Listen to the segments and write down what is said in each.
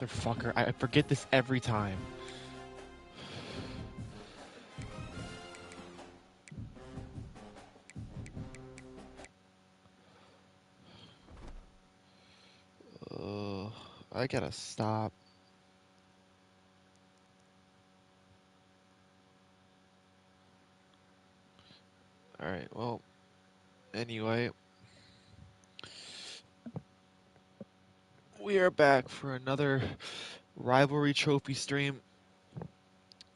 Motherfucker, I forget this every time. I gotta stop. Alright, well, anyway. We are back for another Rivalry Trophy stream.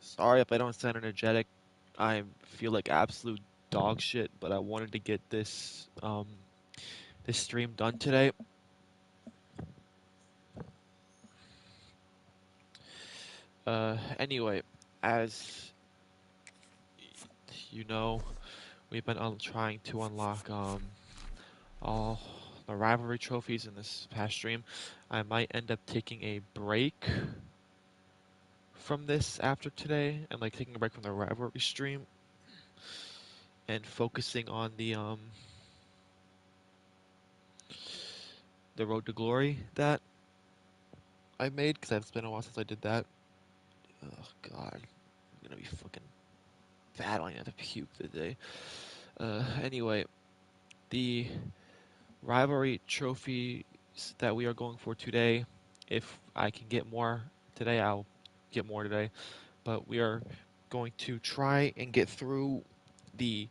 Sorry if I don't sound energetic. I feel like absolute dog shit, but I wanted to get this this stream done today. Anyway, as you know, we've been trying to unlock all the rivalry trophies in this past stream. I might end up taking a break from this after today and like taking a break from the rivalry stream and focusing on the road to glory that I made, because it's been a while since I did that. Oh god, I'm gonna be fucking battling at the puke today. Anyway, the rivalry trophies that we are going for today, if I can get more today, I'll get more today. But we are going to try and get through the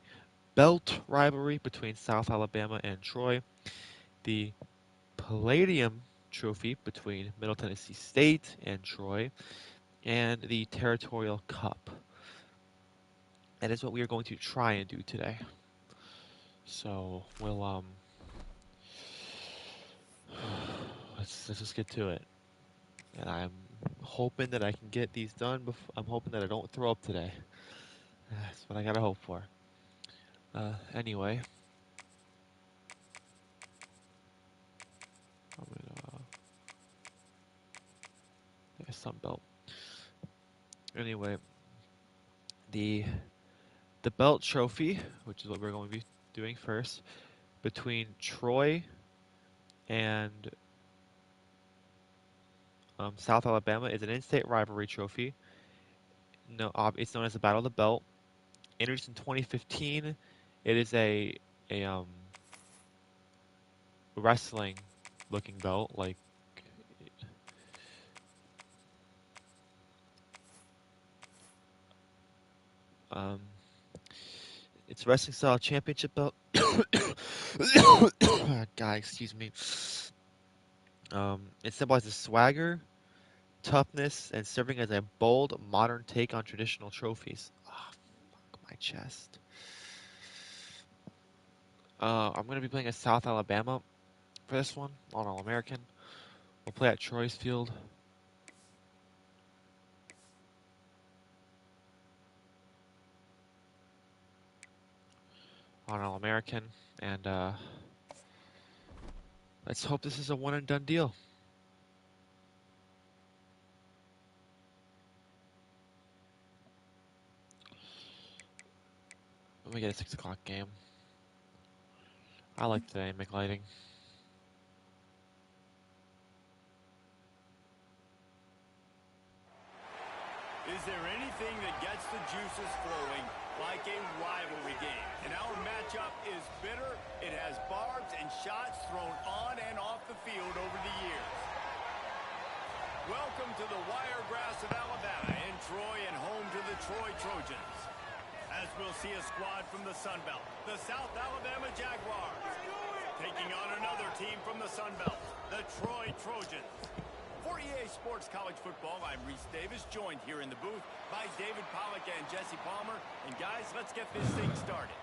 belt rivalry between South Alabama and Troy, the Palladium Trophy between Middle Tennessee State and Troy, and the Territorial Cup. That is what we are going to try and do today. So we'll let's just get to it. And I'm hoping that I can get these done. I'm hoping that I don't throw up today. That's what I gotta hope for. Anyway, I'm gonna Sun Belt. Anyway, the belt trophy, which is what we're going to be doing first, between Troy and South Alabama, is an in-state rivalry trophy. No, it's known as the Battle of the Belt. Introduced in 2015, it is a wrestling looking belt, like it's a wrestling style championship belt. God, excuse me. It symbolizes swagger, toughness, and serving as a bold, modern take on traditional trophies. Oh, fuck my chest. I'm going to be playing as South Alabama for this one, on All-American. We'll play at Troy's Field. On All-American. And let's hope this is a one and done deal. Let me get a 6 o'clock game. I like the dynamic lighting. Is there anything that gets the juices flowing like a rivalry game? And our matchup is bitter. It has barbs and shots thrown on and off the field over the years. Welcome to the Wiregrass of Alabama in Troy and home to the Troy Trojans. As we'll see a squad from the Sun Belt, the South Alabama Jaguars, taking on another team from the Sun Belt, the Troy Trojans. For EA Sports College Football, I'm Reese Davis, joined here in the booth by David Pollack and Jesse Palmer. And guys, let's get this thing started.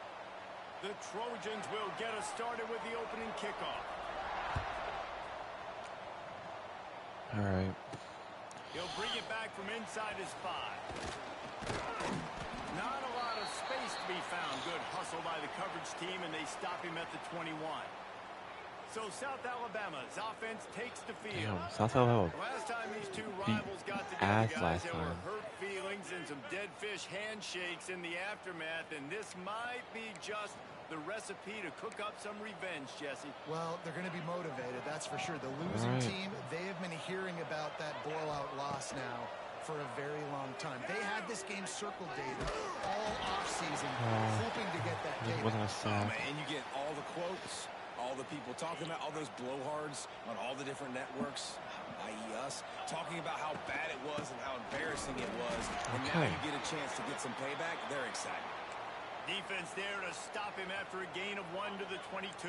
The Trojans will get us started with the opening kickoff. All right. He'll bring it back from inside his 5. Not a lot of space to be found. Good hustle by the coverage team, and they stop him at the 21. So South Alabama's offense takes the field. Damn, South Alabama Last time these two rivals got together, guys, there were hurt feelings and some dead fish handshakes in the aftermath, and this might be just the recipe to cook up some revenge, Jesse. Well, they're going to be motivated, that's for sure. The losing team, they have been hearing about that blowout loss now for a very long time. They had this game circled, David, all offseason, hoping to get that game. Oh, man, and you get all the quotes, all the people talking about, all those blowhards on all the different networks, i.e. us, talking about how bad it was and how embarrassing it was. And now you get a chance to get some payback. They're excited. Defense there to stop him after a gain of 1 to the 22.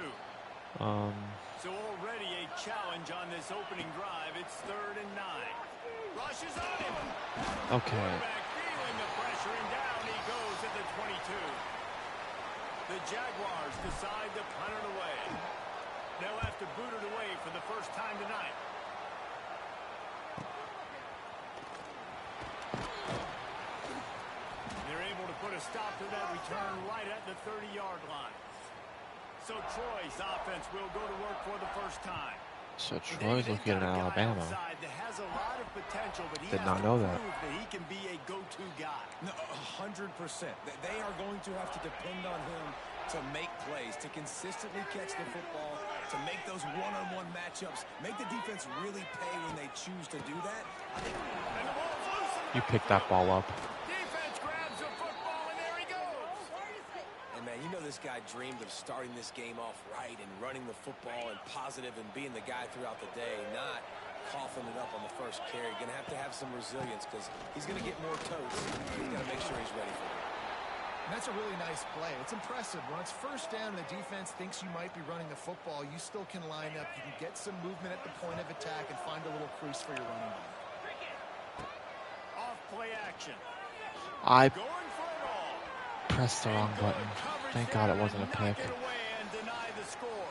So already a challenge on this opening drive. It's 3rd and 9. Rushes on him. Okay. Quarterback feeling the pressure, and down he goes at the 22. The Jaguars decide to punt it away. They'll have to boot it away for the first time tonight. They're able to put a stop to that return right at the 30-yard line. So Troy's offense will go to work for the first time. So Troy's looking at Alabama. That has a lot of potential, but he Did has not to know that. prove that he can be a go-to guy. No, 100%. They are going to have to depend on him to make plays, to consistently catch the football, to make those one-on-one matchups, make the defense really pay when they choose to do that. And the ball's loose in the You picked that ball up. defense grabs the football, and there he goes. And man, you know this guy dreamed of starting this game off right and running the football and positive and being the guy throughout the day, not coughing it up on the first carry. Going to have some resilience because he's going to get more totes. He's got to make sure he's ready for it. And that's a really nice play. It's impressive. When it's first down and the defense thinks you might be running the football, you still can line up. You can get some movement at the point of attack and find a little crease for your running back. Off play action. I Going for it all. pressed the wrong button. Thank God it wasn't a pick. Knock it away and deny the score.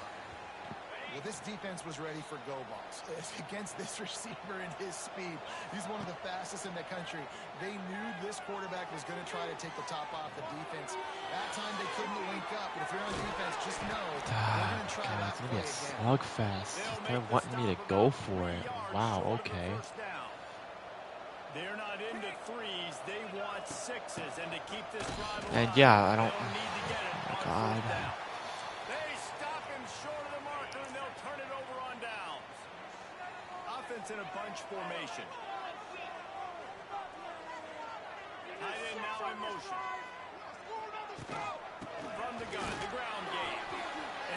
Well, this defense was ready for go balls. Against this receiver and his speed, he's one of the fastest in the country. They knew this quarterback was going to try to take the top off the defense. That time they couldn't link up, but if you're on defense, just know they're going to try that It's gonna play be a again. slugfest. They're wanting me to go for it. Wow, okay. They're not into threes. They want sixes, and to keep this drive alive, And yeah, I don't. they'll need to get it on God. fourth down. They stop him short of the marker, and they'll turn it over on downs. Offense in a bunch formation. Tight end now in motion. From the gun, the ground game.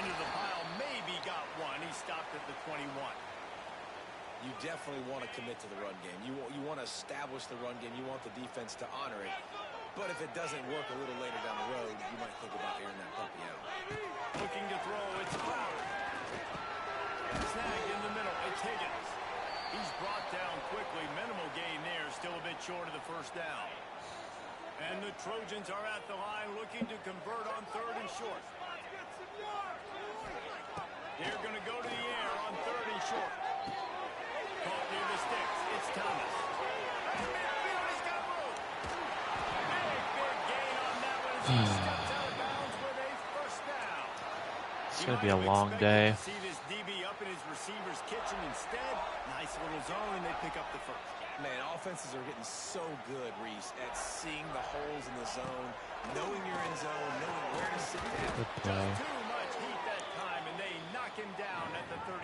Into the pile, maybe got one. He stopped at the 21. You definitely want to commit to the run game. You want to establish the run game. You want the defense to honor it. But if it doesn't work a little later down the road, you might think about airing that puppy out. Looking to throw, it's Crowder. Snag in the middle, it's Higgins. He's brought down quickly. Minimal gain there, still a bit short of the first down. And the Trojans are at the line looking to convert on 3rd and short. They're going to go to the air on 3rd and short. Caught near the sticks. It's Thomas. He's got room. Big gain on that one as he steps out of bounds with a first down. It's gonna be a long day. See this DB up in his receiver's kitchen instead. Nice little zone, and they pick up the first. Man, offenses are getting so good, Reese, at seeing the holes in the zone, knowing you're in zone, knowing where to sit down. Good play. Too much heat that time, and they knock him down at the 31.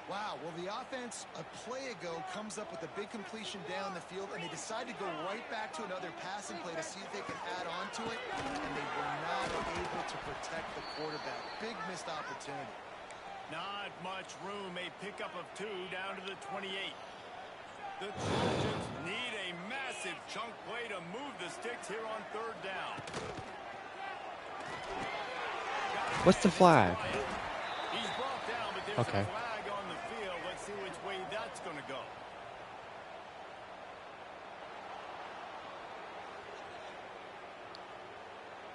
Wow, well, the offense a play ago comes up with a big completion down the field, and they decide to go right back to another passing play to see if they can add on to it, and they were not able to protect the quarterback. Big missed opportunity. Not much room. A pickup of 2 down to the 28. The Trojans need a massive chunk play to move the sticks here on 3rd down. What's the flag? He's brought down, but there's Okay. a flag on the field. Let's see which way that's going to go.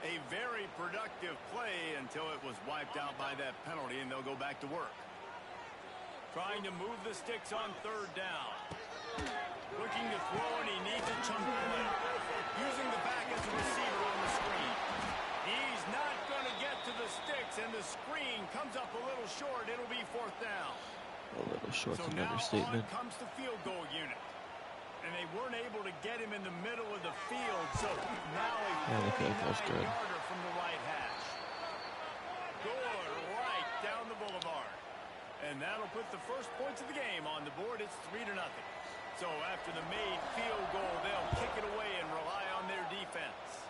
A very productive play until it was wiped out by that penalty, and they'll go back to work. Trying to move the sticks on 3rd down. Looking to throw, and he needs a chunk play. Using the back as a receiver on the screen. He's not going to get to the sticks, and the screen comes up a little short. It'll be 4th down. A little short's So an now understatement. on comes the field goal unit. And they weren't able to get him in the middle of the field, so now a Yeah, the field goal's good. 49-yarder from the right hash. Good, right down the boulevard. And that'll put the first points of the game on the board. It's 3-0. So after the made field goal, they'll kick it away and rely on their defense.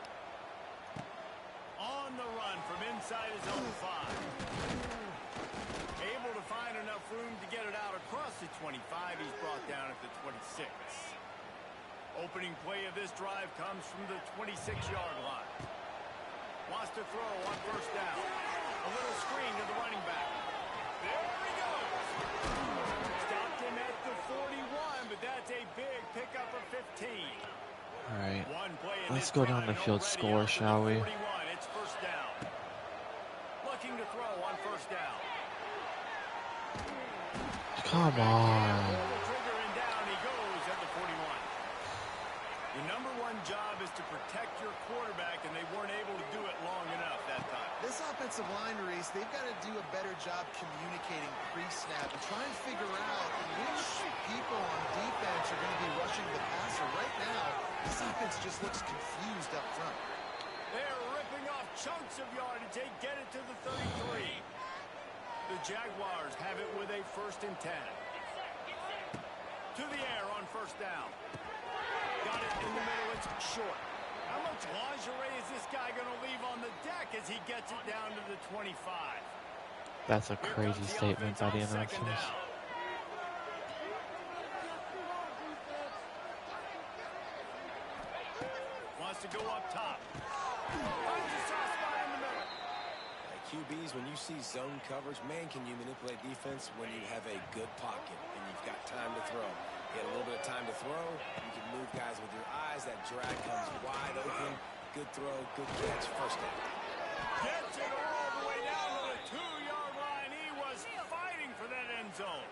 On the run from inside his own 5. Able to find enough room to get it out across the 25. He's brought down at the 26. Opening play of this drive comes from the 26-yard line. Wants to throw on first down. A little screen to the running back. There he goes. Stopped him at the 41, but that's a big pickup of 15. All right. One play in Let's this go down the drive, field already score, out to the shall we? 41. It's first down. Looking to throw on first down. Come on. Pull the trigger and down he goes at the 41. The number one job is to protect your quarterback, and they weren't able to do it long enough that time. This offensive line, Reese, they've got to do a better job communicating pre-snap and try and figure out which people on defense are going to be rushing the passer. Right now, this offense just looks confused up front. They're ripping off chunks of yardage. They get it to the 33. The Jaguars have it with a 1st and 10. To the air on first down. Got it in the middle. It's short. How much lingerie is this guy going to leave on the deck as he gets it down to the 25? That's a crazy statement by the announcers. Wants to go up top. Finds a soft spot in the middle. QBs, when you see zone coverage, man, can you manipulate defense when you have a good pocket and you've got time to throw. You had a little bit of time to throw. You can move guys with your eyes. That drag comes wide open. Good throw, good catch, first down. Gets it all the way down to the 2-yard line. He was fighting for that end zone.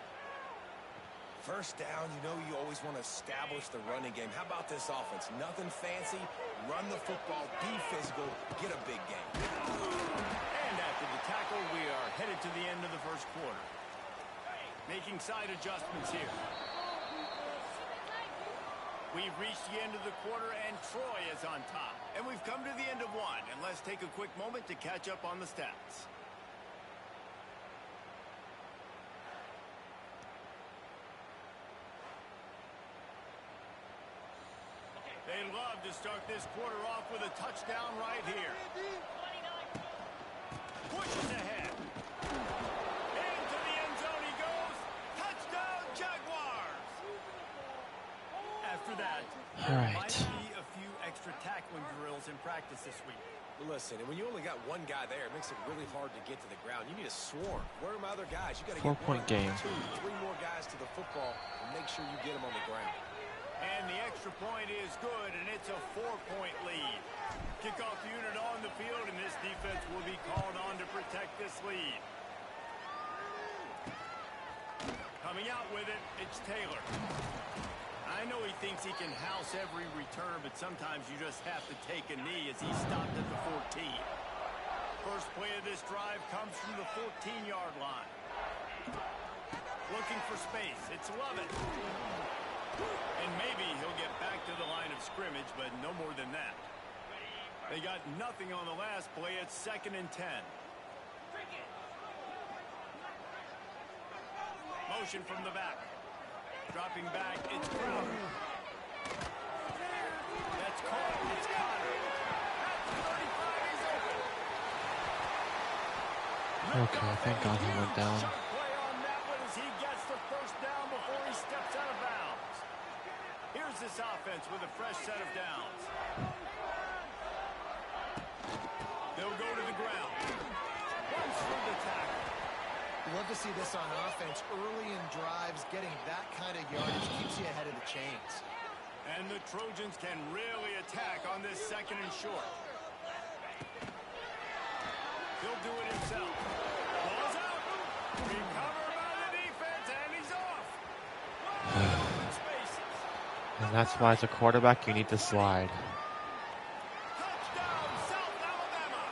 First down, you know you always want to establish the running game. How about this offense? Nothing fancy. Run the football, be physical, get a big game. And after the tackle, we are headed to the end of the first quarter. Making side adjustments here. We've reached the end of the quarter, and Troy is on top. And we've come to the end of one. And let's take a quick moment to catch up on the stats. They love to start this quarter off with a touchdown right here. Pushes ahead. Into the end zone he goes. Touchdown, Jaguars! After that, All right. might be a few extra tackling drills in practice this week. Listen, and when you only got one guy there, it makes it really hard to get to the ground. You need a swarm. Where are my other guys? You got to get 4-point game. 2, 3 more guys to the football and make sure you get them on the ground. And the extra point is good, and it's a 4-point lead. Kickoff unit on the field, and this defense will be called on to protect this lead. Coming out with it, it's Taylor. I know he thinks he can house every return, but sometimes you just have to take a knee as he stopped at the 14. First play of this drive comes from the 14-yard line. Looking for space. It's Lovett. And maybe he'll get back to the line of scrimmage, but no more than that. They got nothing on the last play. It's 2nd and 10. Motion from the back. Dropping back, it's Crowder. That's caught. It's Connor. At the 35, he's open. Okay, thank God he went down. Sharp play on that one as he gets the first down before he steps out of bounds. Here's this offense with a fresh set of downs. They'll go to the ground. Runs through the tackle. Love to see this on offense. Early in drives, getting that kind of yardage keeps you ahead of the chains. And the Trojans can really attack on this 2nd and short. He'll do it himself. Ball's out. Recovered by the defense, and he's off. Open spaces. And that's why as a quarterback, you need to slide. Touchdown, South Alabama.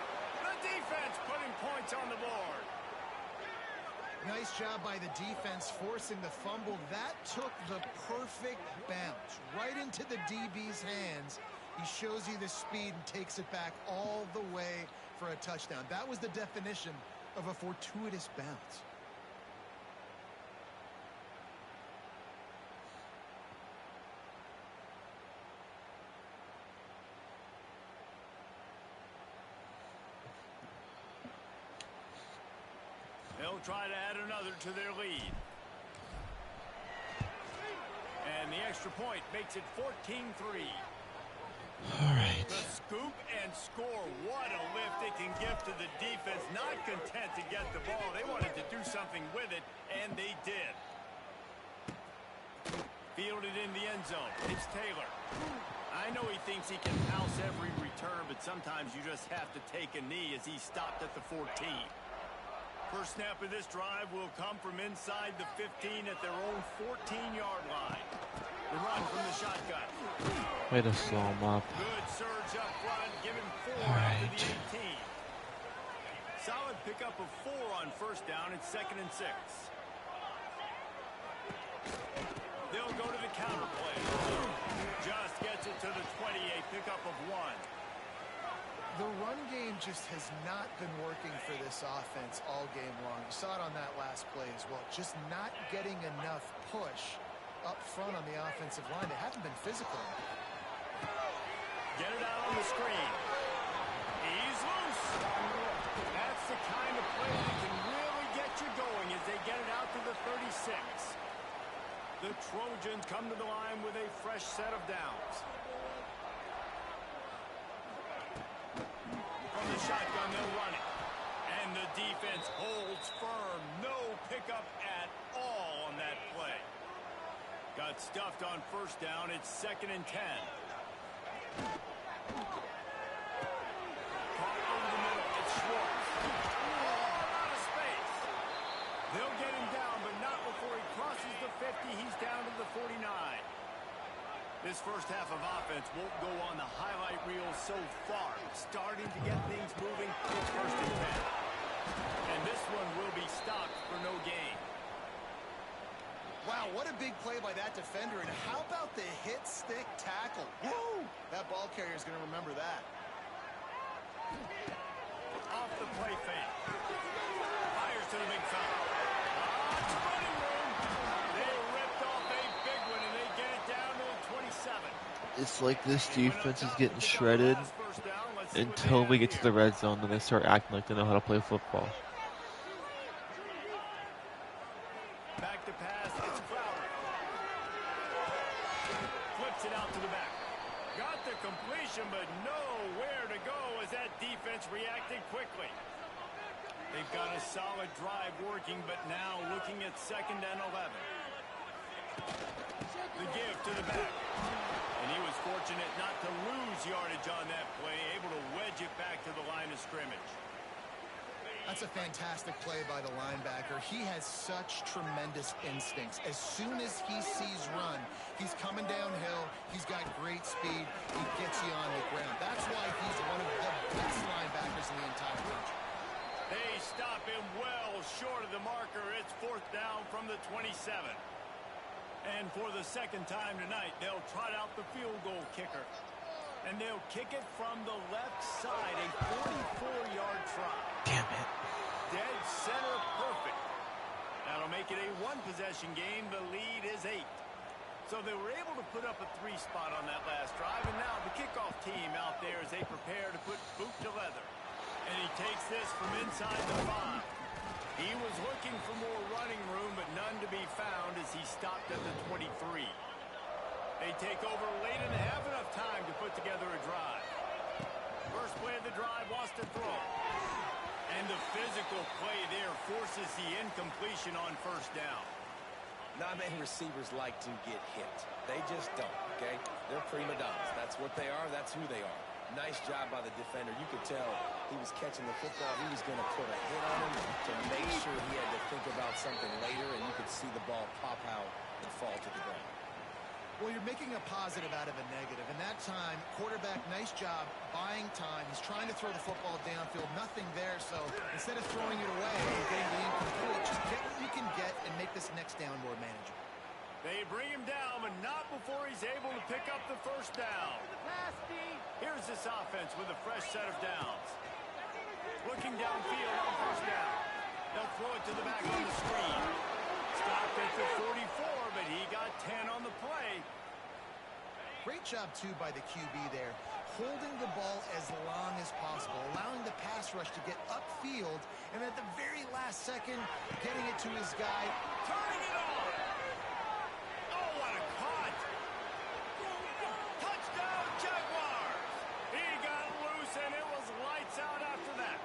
The defense putting points on the board. Nice job by the defense. defense forcing the fumble. That took the perfect bounce right into the DB's hands. He shows you the speed and takes it back all the way for a touchdown. That was the definition of a fortuitous bounce. They'll try to add another to their lead. And the extra point makes it 14-3. All right. The scoop and score. What a lift it can give to the defense. Not content to get the ball. They wanted to do something with it, and they did. Fielded in the end zone. It's Taylor. I know he thinks he can house every return, but sometimes you just have to take a knee as he stopped at the 14. First snap of this drive will come from inside the 15 at their own 14-yard line. The run from the shotgun. Way to slow him up. Good surge up front. Give him 4 All after right. the 18. Solid pickup of 4 on first down. It's 2nd and 6. They'll go to the counter play. Just gets it to the 28. Pickup of 1. The run game just has not been working for this offense all game long. You saw it on that last play as well. Just not getting enough push up front on the offensive line. They haven't been physical. Get it out on the screen. He's loose. That's the kind of play that can really get you going as they get it out to the 36. The Trojans come to the line with a fresh set of downs. From the shotgun, they'll run it. And the defense holds firm. No pickup at all on that play. Got stuffed on first down. It's 2nd and 10. Caught over the middle. It's Schwartz. Oh, out of space. They'll get him down, but not before he crosses the 50. He's down to the 49. This first half of offense won't go on the highlight reel so far. Starting to get things moving. It's 1st and 10. And this one will be stopped for no gain. Wow, what a big play by that defender. And how about the hit stick tackle? Woo! That ball carrier is going to remember that. Off the play fake. Fires to the big fella. It's running room. They ripped off a big one, and they get it down to the 27. It's like this defense is getting shredded until we get to the red zone, and they start acting like they know how to play football. Back to pass. It's Crowder. Flips it out to the back. Got the completion, but nowhere to go as that defense reacted quickly. They've got a solid drive working, but now looking at 2nd and 11. The give to the back. And he was fortunate not to lose yardage on that play, able to wedge it back to the line of scrimmage. That's a fantastic play by the linebacker. He has such tremendous instincts. As soon as he sees run, he's coming downhill. He's got great speed. He gets you on the ground. That's why he's one of the best linebackers in the entire country. They stop him well short of the marker. It's 4th down from the 27. And for the 2nd time tonight, they'll trot out the field goal kicker. And they'll kick it from the left side, a 44-yard try. Damn it. Dead center perfect. That'll make it a 1-possession game. The lead is 8. So they were able to put up a 3 spot on that last drive. And now the kickoff team out there as they prepare to put boot to leather. And he takes this from inside the 5. He was looking for more running room, but none to be found as he stopped at the 23. They take over late in the half, enough time to put together a drive. First play of the drive, wants to throw. And the physical play there forces the incompletion on first down. Not many receivers like to get hit. They just don't, okay? They're prima donnas. That's what they are. That's who they are. Nice job by the defender. You could tell he was catching the football. He was going to put a hit on him to make sure he had to think about something later, and you could see the ball pop out and fall to the ground. Well, you're making a positive out of a negative. And that time, quarterback, nice job buying time. He's trying to throw the football downfield. Nothing there. So instead of throwing it away and getting the incomplete, just get what you can get and make this next down more manageable. They bring him down, but not before he's able to pick up the first down. Here's this offense with a fresh set of downs. Looking downfield on first down. They'll throw it to the back on the screen. Stopped at the 44, but he got 10 on the play. Great job, too, by the QB there, holding the ball as long as possible, allowing the pass rush to get upfield, and at the very last second, getting it to his guy. Turning it on. Oh, what a cut. Touchdown, Jaguars. He got loose, and it was lights out after that.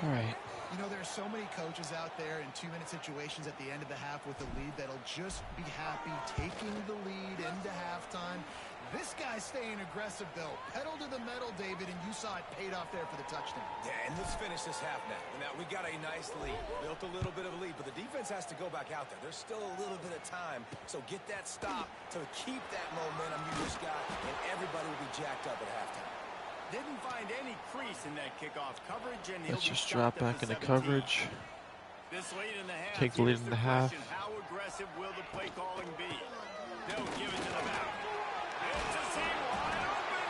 All right. You know, there's so many coaches out there in 2-minute situations at the end of the half with the lead that'll just be happy taking the lead into halftime. This guy's staying aggressive, though. Pedal to the metal, David, and you saw it paid off there for the touchdown. Yeah, and let's finish this half now. Now, we got a nice lead. Built a little bit of a lead, but the defense has to go back out there. There's still a little bit of time, so get that stop to keep that momentum you just got, and everybody will be jacked up at halftime. Didn't find any crease in that kickoff coverage, and he'll Let's be just drop stopped at back the into 17. coverage. This late in the half, Take the lead here's in the half. question. How aggressive will the play calling be? They'll give it to the back. It's a seam wide open.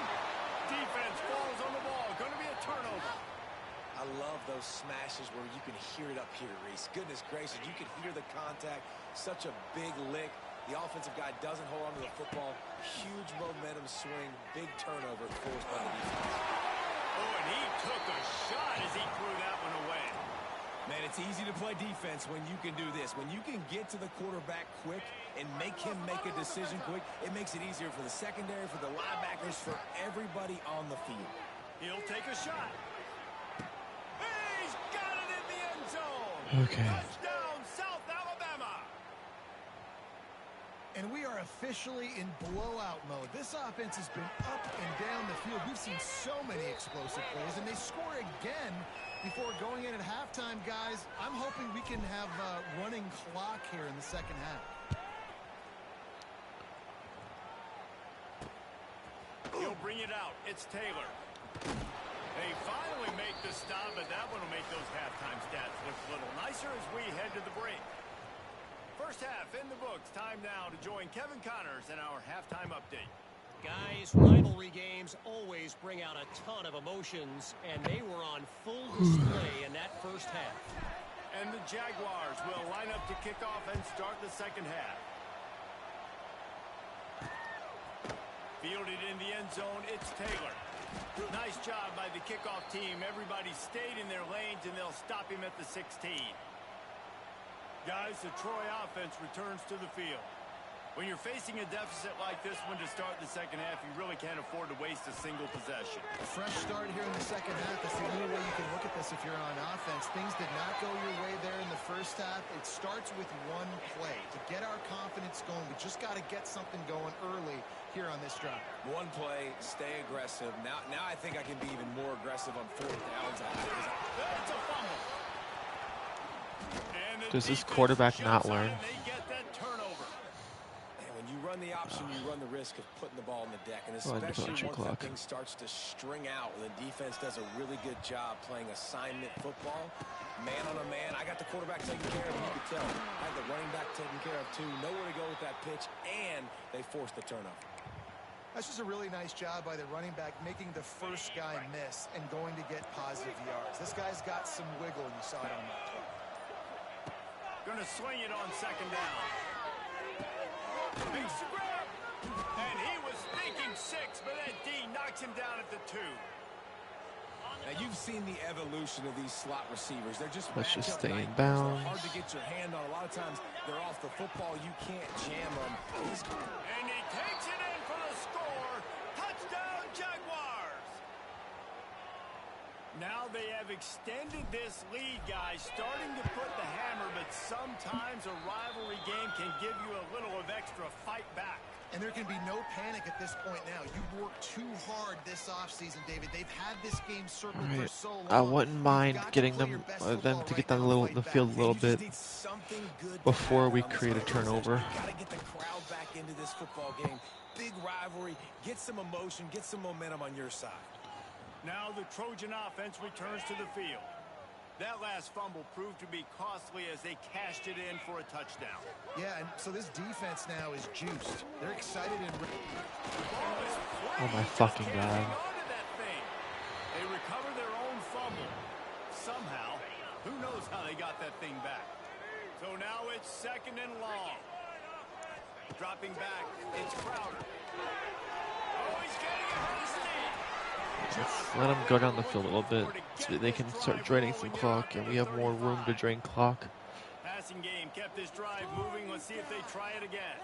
Defense falls on the ball. Going to be a turnover. I love those smashes where you can hear it up here, Reese. Goodness gracious, you can hear the contact. Such a big lick. The offensive guy doesn't hold on to the football. Huge momentum swing. Big turnover forced by the defense. Oh, and he took a shot as he threw that one away. Man, it's easy to play defense when you can do this. When you can get to the quarterback quick and make him make a decision quick, it makes it easier for the secondary, for the linebackers, for everybody on the field. He'll take a shot. He's got it in the end zone. Okay. Touchdown, South Alabama. And we are officially in blowout mode. This offense has been up and down the field. We've seen so many explosive plays, and they score again before going in at halftime, guys. I'm hoping we can have a running clock here in the second half. He'll bring it out. It's Taylor. They finally make the stop, but that one will make those halftime stats look a little nicer as we head to the break. First half in the books. Time now to join Kevin Connors in our halftime update. Guys, rivalry games always bring out a ton of emotions, and they were on full display in that first half. And the Jaguars will line up to kick off and start the second half. Fielded in the end zone, it's Taylor. Nice job by the kickoff team. Everybody stayed in their lanes, and they'll stop him at the 16. Guys, the Troy offense returns to the field. When you're facing a deficit like this one to start the second half, you really can't afford to waste a single possession. Fresh start here in the second half. That's the only way you can look at this if you're on offense. Things did not go your way there in the first half. It starts with one play. To get our confidence going, we just got to get something going early here on this drive. One play, stay aggressive. Now I think I can be even more aggressive on fourth downs. That's a fumble. Does this quarterback not learn? They get that turnover. And when you run the option, you run the risk of putting the ball in the deck. And Well, especially once clock. that thing starts to string out, when the defense does a really good job playing assignment football, man on a man. I got the quarterback taken care of, you could tell. I had the running back taken care of too. Nowhere to go with that pitch, and they forced the turnover. That's just a really nice job by the running back, making the first guy miss and going to get positive yards. This guy's got some wiggle, and you saw it on that play. Going to swing it on second down. Makes the grab. And he was thinking 6, but that D knocks him down at the 2. Now, you've seen the evolution of these slot receivers. They're just Let's just matchup stay in nightmares. bounds. They're hard to get your hand on. A lot of times, they're off the football. You can't jam them. And he takes it in for the score. Touchdown, Jaguars. Now they have extended this lead, guys, starting to put the hammer, but sometimes a rivalry game can give you a little of extra fight back. And there can be no panic at this point now. You've worked too hard this offseason, David. They've had this game circled for so long. I wouldn't mind getting them to get down the field a little bit before we create a turnover. Got to get the crowd back into this football game. Big rivalry. Get some emotion. Get some momentum on your side. Now the Trojan offense returns to the field. That last fumble proved to be costly as they cashed it in for a touchdown. Yeah, and so this defense now is juiced. They're excited and Oh my fucking god. They recover their own fumble. Somehow, who knows how they got that thing back. So now it's 2nd and long. Dropping back, it's Crowder. Oh, he's getting it hasty. Let's let them go down the field a little bit so they can start draining some clock, and we have more room to drain clock. Passing game kept this drive moving. Let's see if they try it again.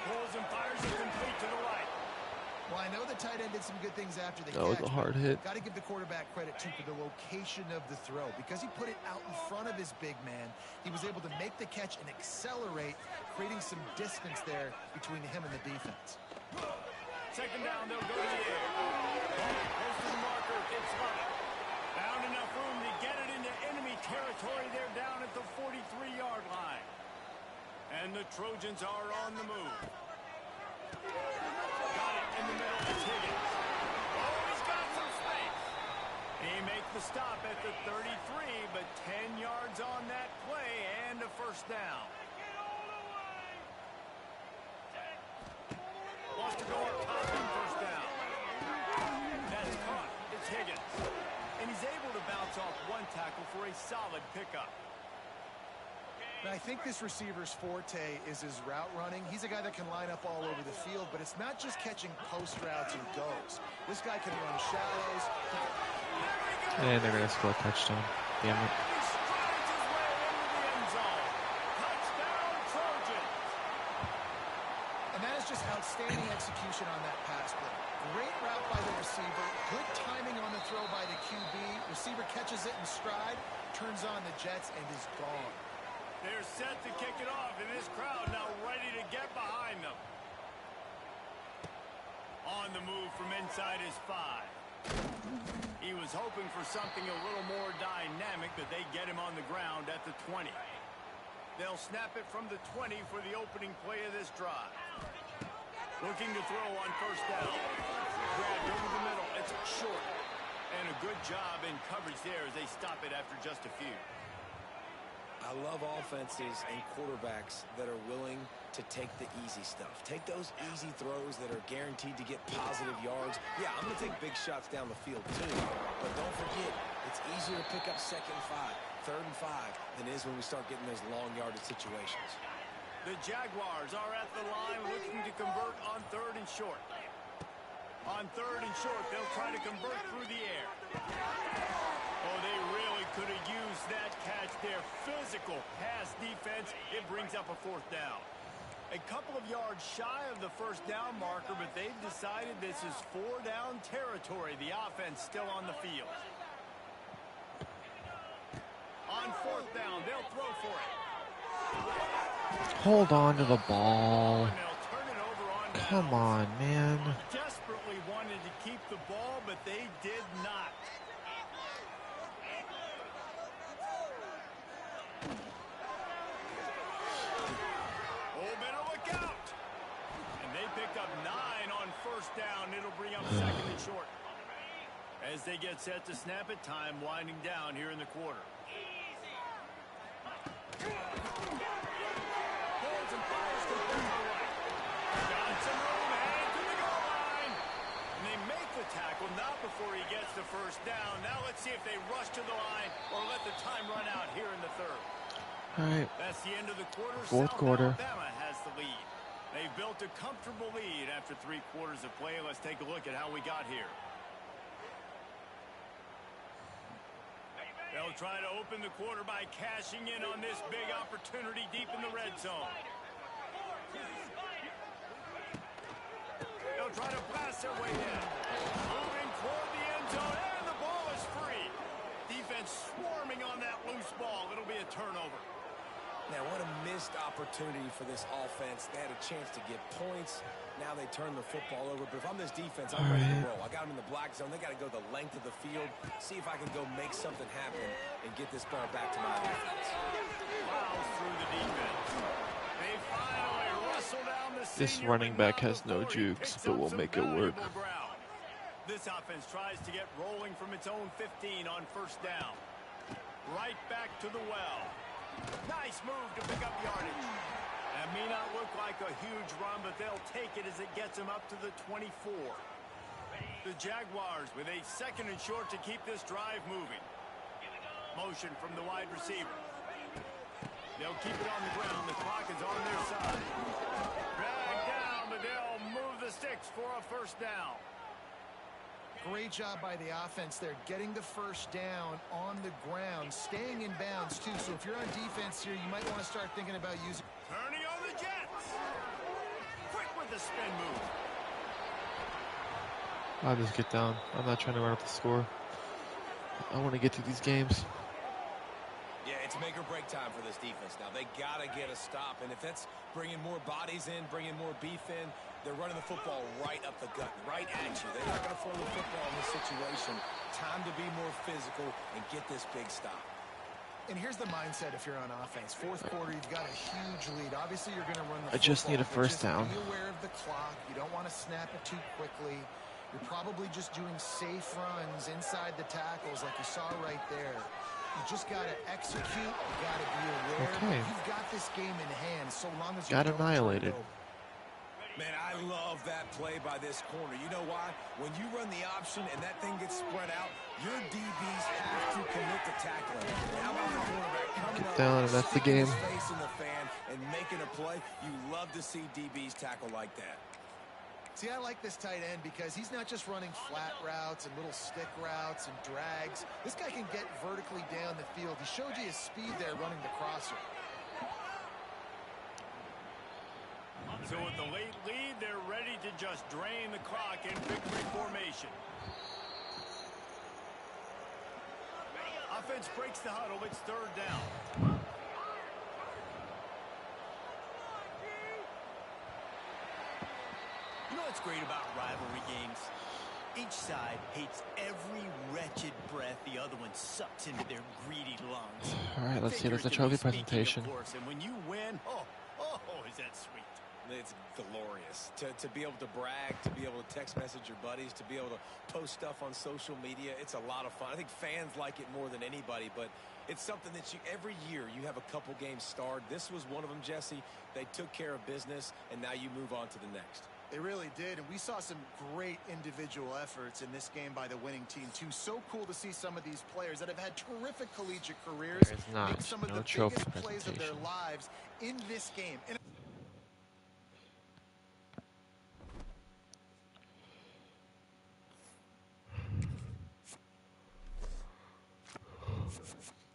Pulls and fires it complete to the right. well, I know the tight end did some good things after the That was a hard hit. Got to give the quarterback credit, too, for the location of the throw. Because he put it out in front of his big man, he was able to make the catch and accelerate, creating some distance there between him and the defense. 2nd down, they'll go to the air. Close to the marker, it's Love. Found enough room to get it into enemy territory. They're down at the 43-yard line. And the Trojans are on the move. Got it in the middle, it's Higgins. Oh, he's got some space. He makes the stop at the 33, but 10 yards on that play and a 1st down. Wants to go up top and 1st down. That's caught. It's Higgins. And he's able to bounce off one tackle for a solid pickup. And I think this receiver's forte is his route running. He's a guy that can line up all over the field, but it's not just catching post routes and goes. This guy can run shallows. And they're going to score a touchdown. Damn it. He strides his way into the end zone. Touchdown, Trojans. And that is just outstanding execution on that pass play. Great route by the receiver. Good timing on the throw by the QB. Receiver catches it in stride, turns on the jets, and is gone. They're set to kick it off, and this crowd now ready to get behind them. On the move from inside his 5. He was hoping for something a little more dynamic, but they get him on the ground at the 20. They'll snap it from the 20 for the opening play of this drive. Looking to throw on 1st down. Grabbed over the middle. It's short. And a good job in coverage there as they stop it after just a few. I love offenses and quarterbacks that are willing to take the easy stuff. Take those easy throws that are guaranteed to get positive yards. Yeah, I'm going to take big shots down the field too. But don't forget, it's easier to pick up 2nd and 5, 3rd and 5 than it is when we start getting those long yardage situations. The Jaguars are at the line looking to convert on 3rd and short. On 3rd and short, they'll try to convert through the air. Oh, they really could have used that catch there. Physical pass defense. It brings up a 4th down. A couple of yards shy of the 1st down marker, but they've decided this is 4-down territory. The offense still on the field. On 4th down, they'll throw for it. Hold on to the ball. And they'll turn it over on down. Come on, man. Desperately wanted to keep the ball, but they did not. Oh, better look out. And they pick up 9 on 1st down. It'll bring up 2nd and short. As they get set to snap it, time winding down here in the quarter. Holds and fires complete to the right. Got some room ahead to the goal line. And they make the tackle, not before he gets the 1st down. Now let's see if they rush to the line or let the time run out here in the 3rd. All right. That's the end of the quarter. 4th South quarter. Alabama has the lead. They've built a comfortable lead after 3 quarters of play. Let's take a look at how we got here. They'll try to open the quarter by cashing in on this big opportunity deep in the red zone. They'll try to blast their way in. Moving toward the end zone, and the ball is free. Defense swarming on that loose ball. It'll be a turnover. Now, what a missed opportunity for this offense. They had a chance to get points. Now they turn the football over. But if I'm this defense, I'm ready to roll. I got them in the black zone. They got to go the length of the field, see if I can go make something happen and get this ball back to my offense. Fouls through the defense. They finally rustle down the This senior, running but back not has no before he jukes, picks but up we'll some make it work. valuable ground. This offense tries to get rolling from its own 15 on first down. Right back to the well. Nice move to pick up yardage. That may not look like a huge run, but they'll take it as it gets them up to the 24. The Jaguars with a second and short to keep this drive moving. Motion from the wide receiver. They'll keep it on the ground. The clock is on their side. Drag down, but they'll move the sticks for a first down. Great job by the offense there, getting the first down on the ground, staying in bounds too. So if you're on defense here, you might want to start thinking about using. Turning on the Jets. Quick with the spin move. I'll just get down. I'm not trying to run up the score. I want to get through these games. Yeah, it's make or break time for this defense. Now, they got to get a stop. And if that's bringing more bodies in, bringing more beef in, they're running the football right up the gut, right at you. They're not going to throw the football in this situation. Time to be more physical and get this big stop. And here's the mindset if you're on offense. Fourth quarter, you've got a huge lead. Obviously, you're going to run the I just need a football, but first down. Be aware of the clock. You don't want to snap it too quickly. You're probably just doing safe runs inside the tackles like you saw right there. You just got to execute. You got to be aware. Okay. You've got this game in hand so long as you Got don't turn it annihilated. over. Man, I love that play by this corner. You know why? When you run the option and that thing gets spread out, your DBs have to commit to tackling. How about the cornerback coming Get up, down, and that's the sticking game. his face in the fan and making a play? You love to see DBs tackle like that. See, I like this tight end because he's not just running flat routes and little stick routes and drags. This guy can get vertically down the field. He showed you his speed there running the crosser. So with the late lead, they're ready to just drain the clock in victory formation. Offense breaks the huddle. It's third down. You know what's great about rivalry games? Each side hates every wretched breath the other one sucks into their greedy lungs. All right, let's see. There's the trophy presentation. Of course, and when you win, oh, is that sweet. It's glorious to be able to brag, to be able to text message your buddies, to be able to post stuff on social media. It's a lot of fun. I think fans like it more than anybody, but it's something that every year you have a couple games starred. This was one of them, Jesse. They took care of business, and now you move on to the next. They really did, and we saw some great individual efforts in this game by the winning team, too. So cool to see some of these players that have had terrific collegiate careers There is not. make some of No the trophy biggest plays of their presentation. lives in this game.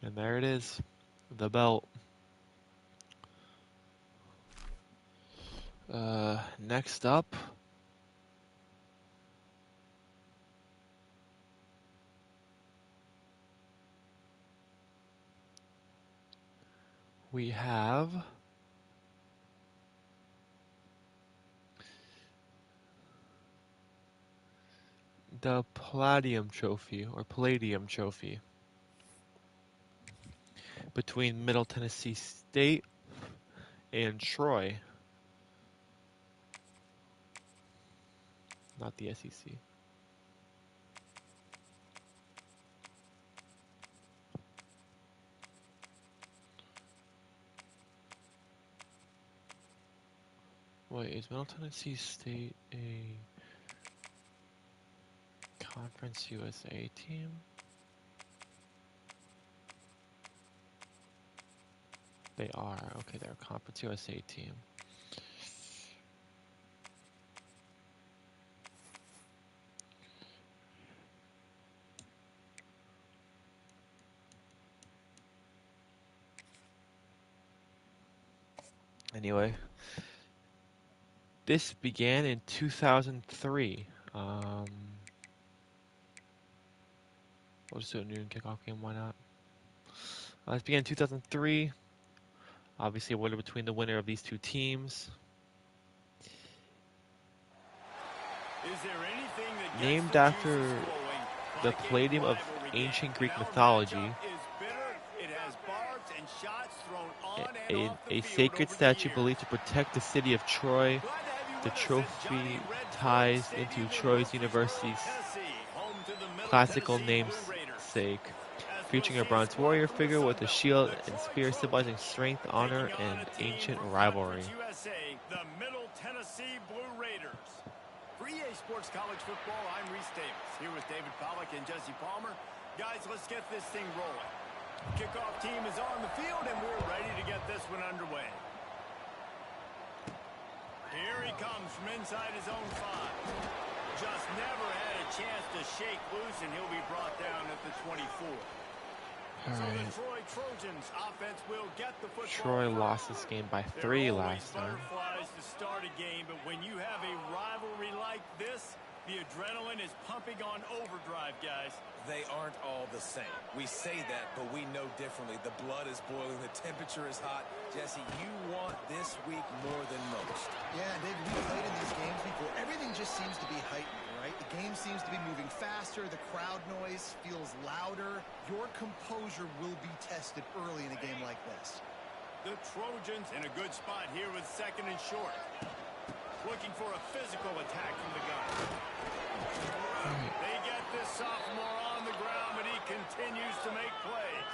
And there it is. The belt. Next up, we have the Palladium Trophy, or Palladium Trophy, between Middle Tennessee State and Troy. Not the SEC. Wait, is Middle Tennessee State a Conference USA team? They are. Okay, they're a Conference USA team. Anyway, this began in 2003. We'll just do a noon kickoff game, why not? This began in 2003. Obviously, a winner between the winner of these two teams. Is there anything that gets Named the after juices flowing the like a Palladium of rivalry ancient game? Greek And our mythology, matchup is bitter. It has barbs and shots thrown on and a, off the a field sacred over the statue years. believed to protect the city of Troy. Glad to have you The with us at Johnny trophy Red Ford ties Stadium into in Troy's Murfreesboro, University's Tennessee, home to the Middle classical Tennessee Blue Raiders. namesake, As we'll featuring a see bronze squad warrior from the figure Sun with a Belt, shield the and Troy spear symbolizing Trojans, strength, honor, taking on and a team ancient from rivalry. Conference USA, the Middle Tennessee Blue Raiders. For EA Sports College Football, I'm Reese Davis, here with David Pollack and Jesse Palmer. Guys, let's get this thing rolling. Kickoff team is on the field, and we're ready to get this one underway. Here he comes from inside his own 5. Just never had a chance to shake loose, and he'll be brought down at the 24. All So the right. Troy Trojans offense will get the football Troy first. lost this game by There 3 are always last time. butterflies to start a game, but when you have a rivalry like this, the adrenaline is pumping on overdrive, guys. They aren't all the same. We say that, but we know differently. The blood is boiling. The temperature is hot. Jesse, you want this week more than most. Yeah, David, we've played in these games before. Everything just seems to be heightened, right? The game seems to be moving faster. The crowd noise feels louder. Your composure will be tested early in a game like this. The Trojans in a good spot here with 2nd and short. Looking for a physical attack from the gun. They get this sophomore on the ground, but he continues to make plays.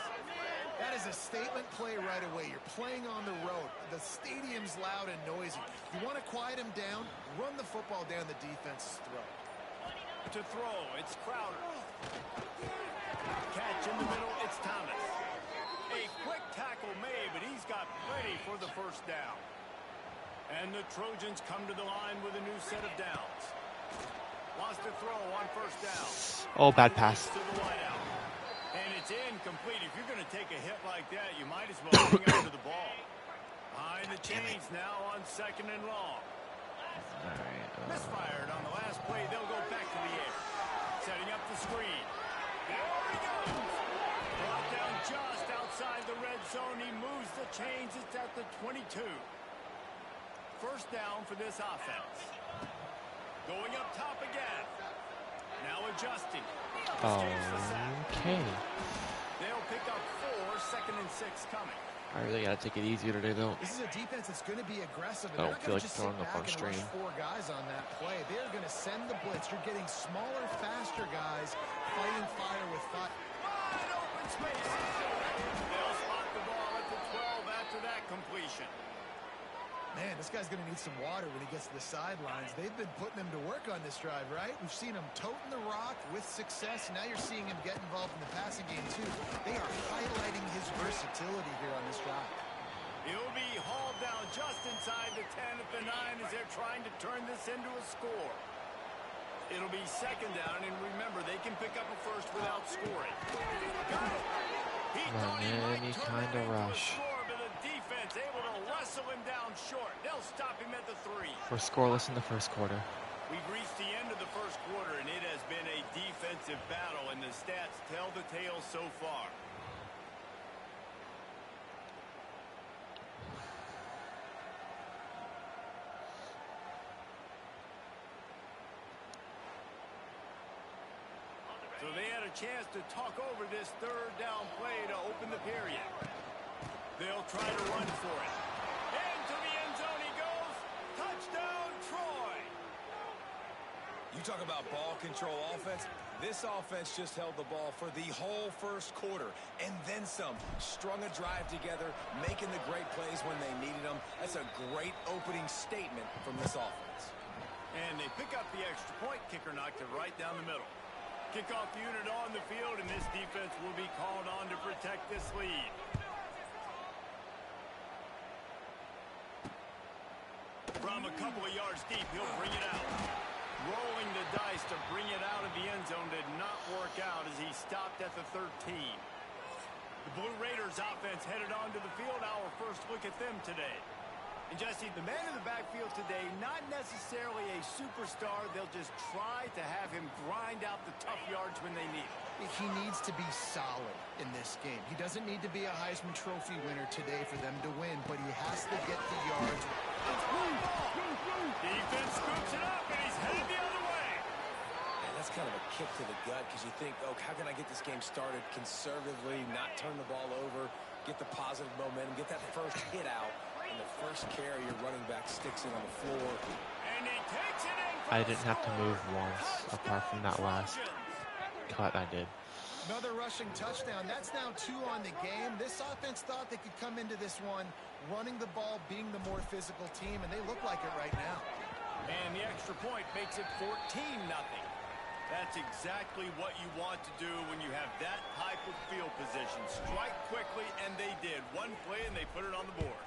That is a statement play right away. You're playing on the road. The stadium's loud and noisy. You want to quiet him down, run the football down the defense's throat. To throw, it's Crowder. Catch in the middle, it's Thomas. A quick tackle made, but he's got plenty for the first down. And the Trojans come to the line with a new set of downs. Wants to throw on first down. Oh, bad pass. To the wideout. And it's incomplete. If you're going to take a hit like that, you might as well hang on to the ball. Behind the chains now on 2nd and long. All right. Misfired on the last play. They'll go back to the air. Setting up the screen. There he goes. Brought down just outside the red zone. He moves the chains. It's at the 22. First down for this offense. Going up top again. Now adjusting. Okay. They'll pick up 4, 2nd and 6 coming. I really gotta take it easier today, though. This is a defense that's going to be aggressive. I And don't they're not feel like going to just throwing sit up back on and stream. rush 4 guys on that play. They're going to send the blitz. You're getting smaller, faster guys fighting fire with fire. Wide open spaces. They'll spot the ball at the 12 after that completion. Man, this guy's going to need some water when he gets to the sidelines. They've been putting him to work on this drive, right? We've seen him toting the rock with success. Now you're seeing him get involved in the passing game, too. They are highlighting his versatility here on this drive. He'll be hauled down just inside the 10 at the 9 as they're trying to turn this into a score. It'll be 2nd down, and remember, they can pick up a first without scoring. Got it. He thought he might any turn kind it of into a rush. score, but the defense able to wrestle him down short. They'll stop him at the 3. We're scoreless in the first quarter. We've reached the end of the first quarter, and it has been a defensive battle, and the stats tell the tale so far. So they had a chance to talk over this 3rd down play to open the period. They'll try to run for it. Into the end zone he goes. Touchdown, Troy. You talk about ball control offense. This offense just held the ball for the whole first quarter and then some. Strung a drive together, making the great plays when they needed them. That's a great opening statement from this offense. And they pick up the extra point. Kicker knocked it right down the middle. Kickoff unit on the field, and this defense will be called on to protect this lead. From a couple of yards deep, he'll bring it out. Rolling the dice to bring it out of the end zone did not work out as he stopped at the 13. The Blue Raiders offense headed onto the field. Our first look at them today. And Jesse, the man in the backfield today, not necessarily a superstar. They'll just try to have him grind out the tough yards when they need it. He needs to be solid in this game. He doesn't need to be a Heisman Trophy winner today for them to win, but he has to get the yards. Defense scoops it up, and he's headed the other way. Man, that's kind of a kick to the gut because you think, oh, how can I get this game started conservatively, not turn the ball over, get the positive momentum, get that first hit out. And the first carry, your running back sticks it on the floor. And he takes it in for I didn't have to move once, apart from that last cut I did. Another rushing touchdown. That's now 2 on the game. This offense thought they could come into this one running the ball, being the more physical team, and they look like it right now. And the extra point makes it 14-0. That's exactly what you want to do when you have that type of field position. Strike quickly, and they did. One play, and they put it on the board.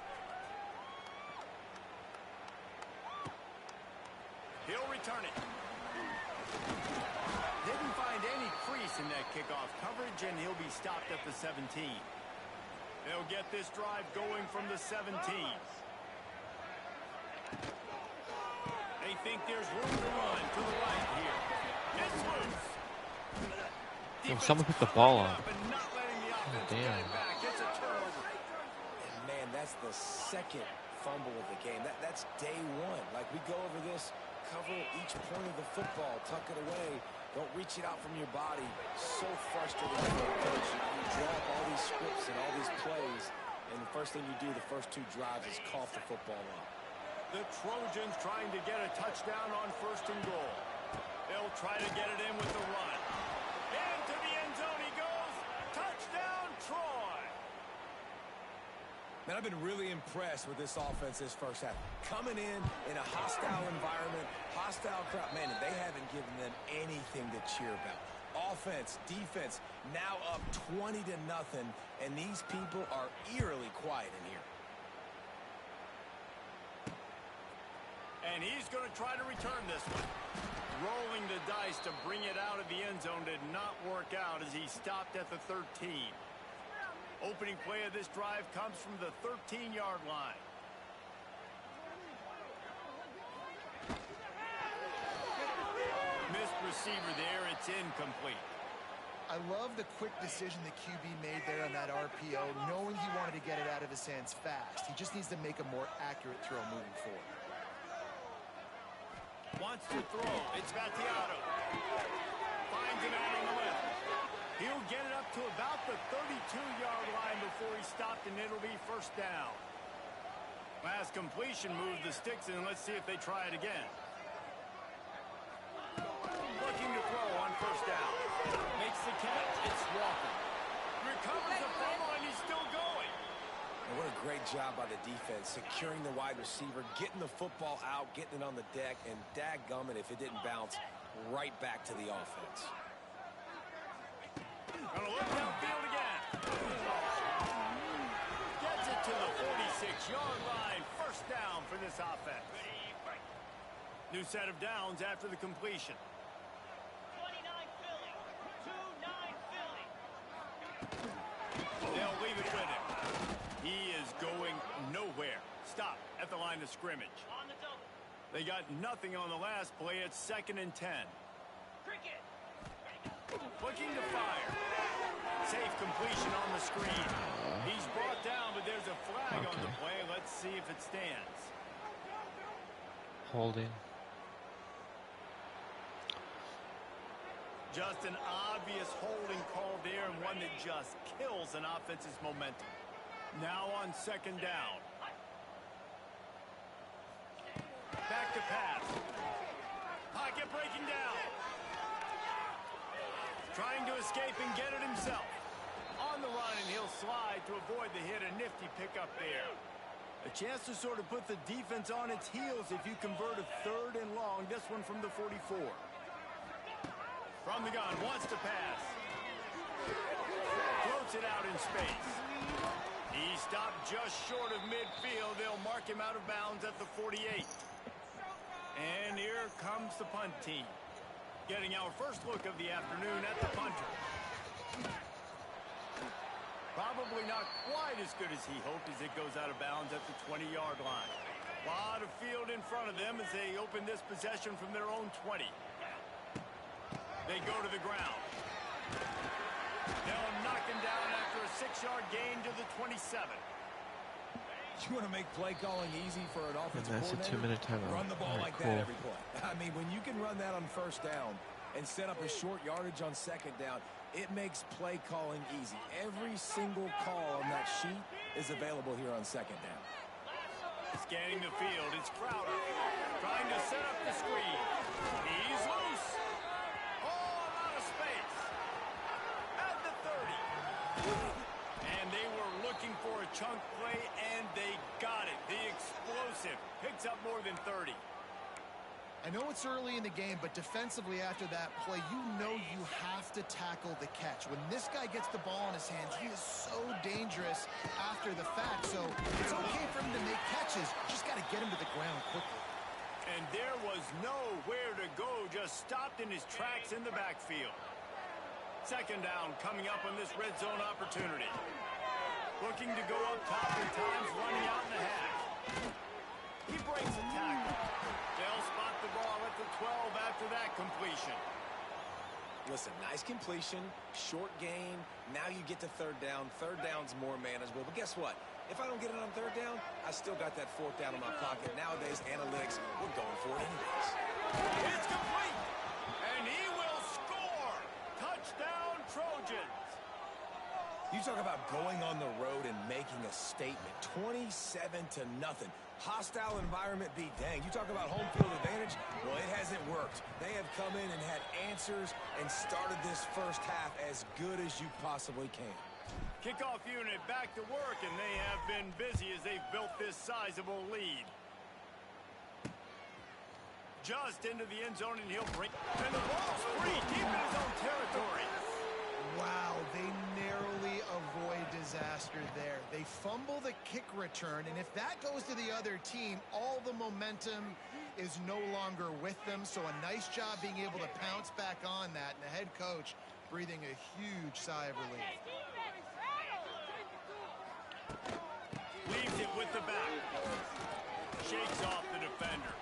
He'll return it. Didn't find any crease in that kickoff coverage, and he'll be stopped at the 17. They'll get this drive going from the 17. They think there's room to run to the right here. It's loose. Oh, someone put the ball on. And not letting the offense get damn. it back. It's a turnover. And, man, that's the second fumble of the game. That's day one. Like, we go over this, cover each point of the football, tuck it away. Don't reach it out from your body. So frustrating for a coach. You draw up all these scripts and all these plays, and the first thing you do the first 2 drives is cough the football up. The Trojans trying to get a touchdown on 1st and goal. They'll try to get it in with the run. Into the end zone he goes. Touchdown, Troy. Man, I've been really impressed with this offense this first half. Coming in a hostile environment, hostile crowd. Man, they haven't given them anything to cheer about. Offense, defense, now up 20-0, and these people are eerily quiet in here. And he's going to try to return this one. Rolling the dice to bring it out of the end zone did not work out as he stopped at the 13. Opening play of this drive comes from the 13-yard line. Missed receiver there. It's incomplete. I love the quick decision the QB made there on that RPO, knowing he wanted to get it out of his hands fast. He just needs to make a more accurate throw moving forward. Wants to throw. It's Battiato. Finds it out on the left. He'll get it up to about the 32-yard line before he's stopped, and it'll be 1st down. Last completion moved the sticks, and let's see if they try it again. Looking to throw on 1st down. Makes the catch. It's Walker. Recovers the fumble, and he's still going. And what a great job by the defense, securing the wide receiver, getting the football out, getting it on the deck, and dadgummit if it didn't bounce right back to the offense. Gonna look downfield again. Gets it to the 46-yard line. 1st down for this offense. New set of downs after the completion. 29 Philly. 2-9 Philly. They'll leave it with him. He is going nowhere. Stop at the line of scrimmage. On the double. They got nothing on the last play. It's 2nd and 10. Cricket. Looking to fire. Safe completion on the screen. He's brought down, but there's a flag on the play. Let's see if it stands. Holding. Just an obvious holding call there, and one that just kills an offense's momentum. Now on 2nd down. Back to pass. Pocket breaking down. Trying to escape and get it himself. On the run, and he'll slide to avoid the hit. A nifty pickup there. A chance to sort of put the defense on its heels if you convert a 3rd and long. This one from the 44. From the gun, wants to pass. Floats it out in space. He stopped just short of midfield. They'll mark him out of bounds at the 48. And here comes the punt team. Getting our first look of the afternoon at the punter. Probably not quite as good as he hoped as it goes out of bounds at the 20-yard line. Lot of field in front of them as they open this possession from their own 20. They go to the ground. They'll knock him down after a 6-yard gain to the 27. You want to make play calling easy for an offensive And that's a coordinator? 2-minute timeout. Run the ball All right, like cool. that every play. I mean, when you can run that on first down and set up a short yardage on second down, it makes play calling easy. Every single call on that sheet is available here on second down. Scanning the field, it's Crowder trying to set up the screen. He's loose. Oh, a lot of space. At the 30. And they were looking for a chunk play, and they got it. The explosive picks up more than 30. I know it's early in the game, but defensively after that play, you know you have to tackle the catch. When this guy gets the ball in his hands, he is so dangerous after the fact. So it's okay for him to make catches. Just got to get him to the ground quickly. And there was nowhere to go, just stopped in his tracks in the backfield. Second down coming up on this red zone opportunity. Looking to go up top in times, running out in the half. He breaks a tackle. They'll spot the ball at the 12 after that completion. Listen, nice completion, short gain. Now you get to third down. Third down's more manageable. But guess what? If I don't get it on third down, I still got that fourth down in my pocket. Nowadays, analytics, we're going for it anyways. It's complete. And he will score. Touchdown, Trojans. You talk about going on the road and making a statement. 27-0. Hostile environment be dang. You talk about home field advantage. Well, it hasn't worked. They have come in and had answers and started this first half as good as you possibly can. Kickoff unit back to work, and they have been busy as they've built this sizable lead. Just into the end zone, and he'll bring... And the ball's free, deep in his own territory. Wow, they narrowly avoid disaster there. They fumble the kick return, and if that goes to the other team, all the momentum is no longer with them. So a nice job being able to pounce back on that, and the head coach breathing a huge sigh of relief. Leaves it with the back. Shakes off the defender.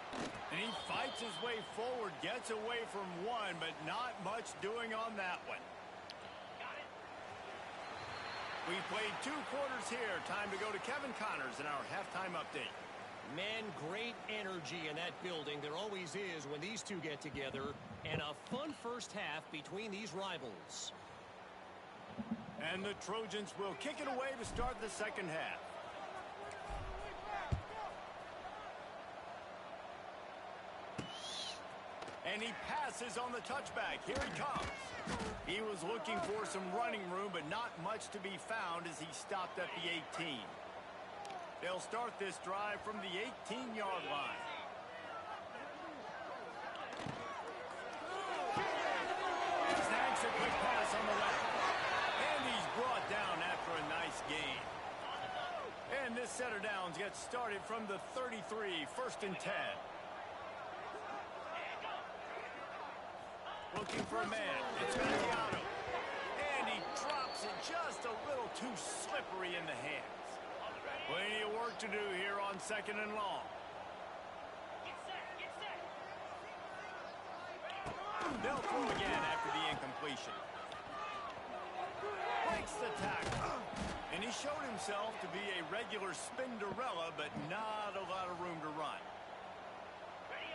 And he fights his way forward, gets away from one, but not much doing on that one. We've played 2 quarters here. Time to go to Kevin Connors in our halftime update. Man, great energy in that building. There always is when these two get together. And a fun first half between these rivals. And the Trojans will kick it away to start the second half. And he passes on the touchback. Here he comes. He was looking for some running room, but not much to be found as he stopped at the 18. They'll start this drive from the 18-yard line. Snags a quick pass on the left. And he's brought down after a nice gain. And this set of downs gets started from the 33, 1st and 10. Looking for a man. It's Mattiato. And he drops it just a little too slippery in the hands. Plenty of work to do here on 2nd and long. They'll throw again after the incompletion. Breaks the tackle. And he showed himself to be a regular Spinderella, but not a lot of room to run.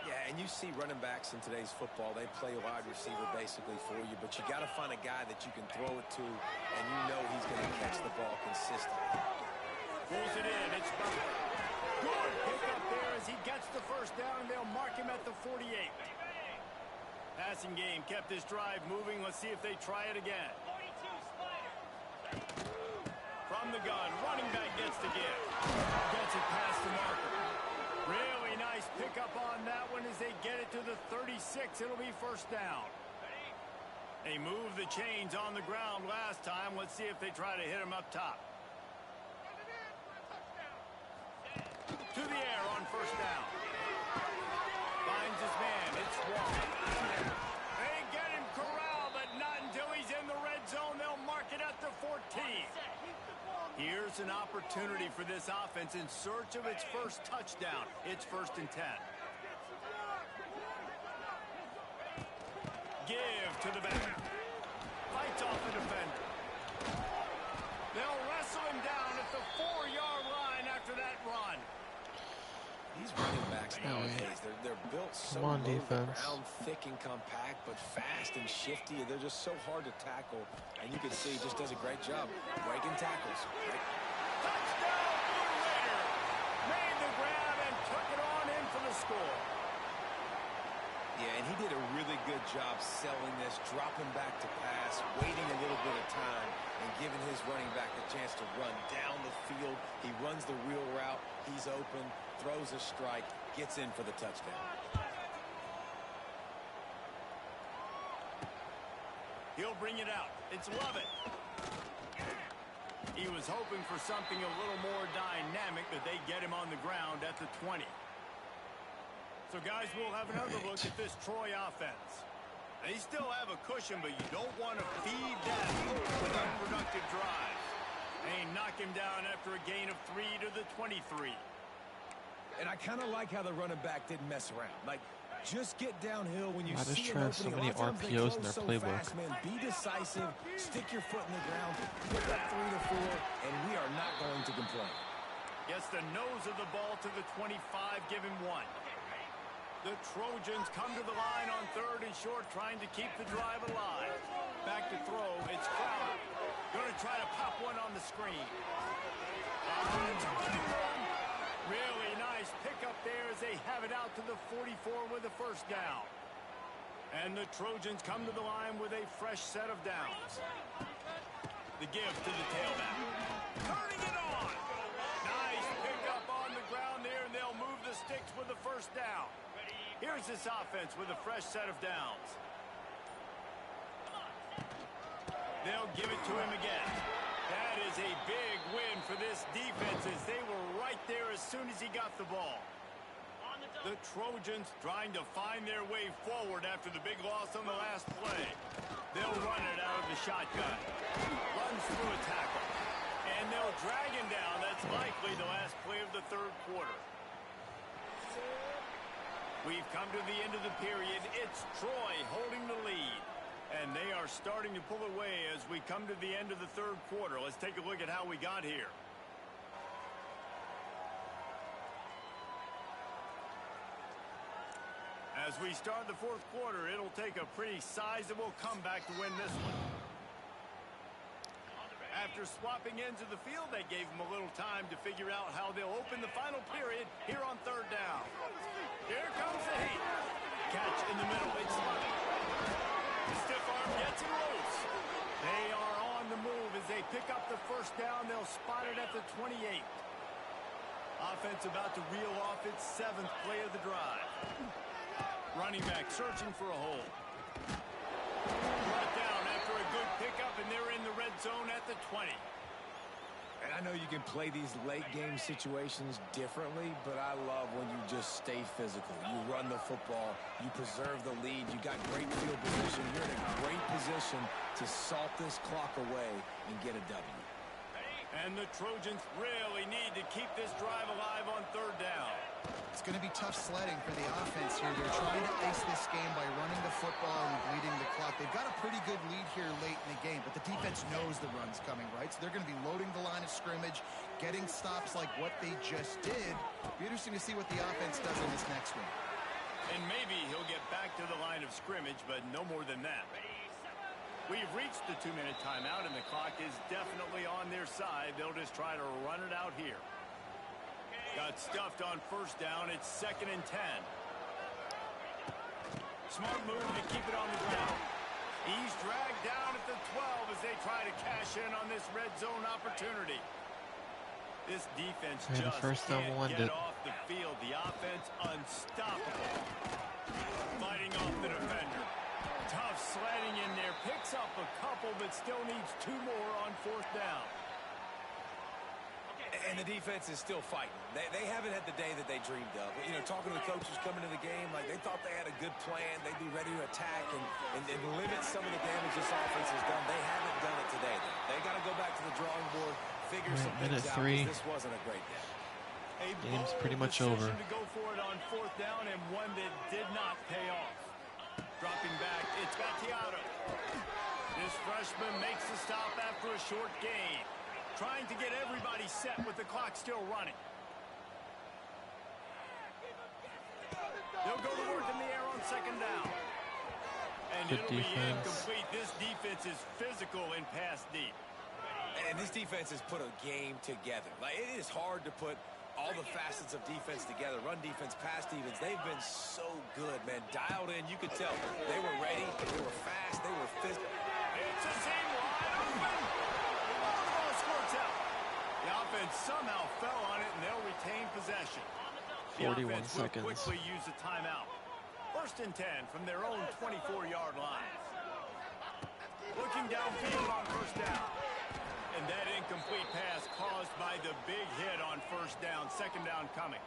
Yeah, and you see running backs in today's football, they play wide receiver basically for you, but you got to find a guy that you can throw it to, and you know he's going to catch the ball consistently. Pulls it in. It's Butler. Good pick up there as he gets the first down, and they'll mark him at the 48. Passing game kept this drive moving. Let's see if they try it again. From the gun, running back gets the give. Gets it past the marker. Really nice pickup on that one as they get it to the 36. It'll be first down. They moved the chains on the ground last time. Let's see if they try to hit him up top. To the air on first down. Finds his man. It's Wall. They get him corralled, but not until he's in the red zone. They'll mark it at the 14. Here's an opportunity. opportunity for this offense in search of its first touchdown. It's 1st and 10. Give to the back. Fights off the defender. They'll wrestle him down at the 4-yard line after that run. These running backs nowadays, they're built so Come on, low to the defense. ground, thick and compact, but fast and shifty. They're just so hard to tackle. And you can see he just does a great job breaking tackles. Touchdown, Blue Raider! Made the grab and took it on in for the score. Yeah, and he did a really good job selling this, dropping back to pass, waiting a little bit of time, and giving his running back a chance to run down the field. He runs the real route. He's open, throws a strike, gets in for the touchdown. He'll bring it out. It's Lovett. He was hoping for something a little more dynamic, but they get him on the ground at the 20. So, guys, we'll have another look at this Troy offense. They still have a cushion, but you don't want to feed them with unproductive drives. They knock him down after a gain of 3 to the 23. And I kind of like how the running back didn't mess around. Like, just get downhill when you Why does see Troy an have so opening. many A lot of times they RPOs in close their so playbook? fast, man. Be decisive, stick your foot in the ground, pick up 3 to 4, and we are not going to complain. Gets the nose of the ball to the 25, give him 1. The Trojans come to the line on 3rd and short, trying to keep the drive alive. Back to throw, it's Crowder. Going to try to pop one on the screen. Really nice pickup there as they have it out to the 44 with a 1st down. And the Trojans come to the line with a fresh set of downs. The give to the tailback. Turning it on. Nice pickup on the ground there, and they'll move the sticks with the 1st down. Here's this offense with a fresh set of downs. They'll give it to him again. That is a big win for this defense as they were right there as soon as he got the ball. The Trojans trying to find their way forward after the big loss on the last play. They'll run it out of the shotgun. Runs through a tackle. And they'll drag him down. That's likely the last play of the 3rd quarter. We've come to the end of the period. It's Troy holding the lead. And they are starting to pull away as we come to the end of the 3rd quarter. Let's take a look at how we got here. As we start the 4th quarter, it'll take a pretty sizable comeback to win this one. After swapping ends of the field, they gave them a little time to figure out how they'll open the final period here on 3rd down. Here comes the heat. Catch in the middle. It's Lovett. The stiff arm gets him loose. They are on the move as they pick up the 1st down. They'll spot it at the 28. Offense about to reel off its 7th play of the drive. Running back searching for a hole. Brought down after a good pickup, and they're in the red zone at the 20. And I know you can play these late game situations differently, but I love when you just stay physical. You run the football, you preserve the lead, you got great field position. You're in a great position to salt this clock away and get a W. And the Trojans really need to keep this drive alive on 3rd down. It's going to be tough sledding for the offense here. They're trying to ice this game by running the football and bleeding the clock. They've got a pretty good lead here late in the game, but the defense knows the run's coming, right? So they're going to be loading the line of scrimmage, getting stops like what they just did. Be interesting to see what the offense does in this next one. And maybe he'll get back to the line of scrimmage, but no more than that. We've reached the 2-minute timeout, and the clock is definitely on their side. They'll just try to run it out here. Got stuffed on 1st down. It's 2nd and 10. Smart move to keep it on the ground. He's dragged down at the 12 as they try to cash in on this red zone opportunity. This defense just can't get off the field. The offense unstoppable. Fighting off the defender. Tough sledding in there. Picks up a couple, but still needs 2 more on 4th down. And the defense is still fighting. They haven't had the day that they dreamed of. You know, talking to the coaches coming to the game, like they thought they had a good plan. They'd be ready to attack and limit some of the damage this offense has done. They haven't done it today, though. They got to go back to the drawing board, figure All some right, things minute out because 3. this wasn't a great day. A Game's bold pretty much decision over. to go for it on 4th down and one that did not pay off. Dropping back, it's Battiato. This freshman makes the stop after a short gain. Trying to get everybody set with the clock still running. They'll go to work in the air on 2nd down. And Good it'll be defense. incomplete. This defense is physical in pass deep. And this defense has put a game together. Like, it is hard to put all the facets of defense together. Run defense, pass defense. They've been so good, man. Dialed in. You could tell. They were ready. They were fast. They were physical. It's a seam wide open. Oh, the ball squirts out. The offense somehow fell on it, and they'll retain possession. The 41 offense will seconds. quickly use a timeout. 1st and 10 from their own 24-yard line. Looking downfield on 1st down. And that incomplete pass caused by the big hit on 1st down. 2nd down coming.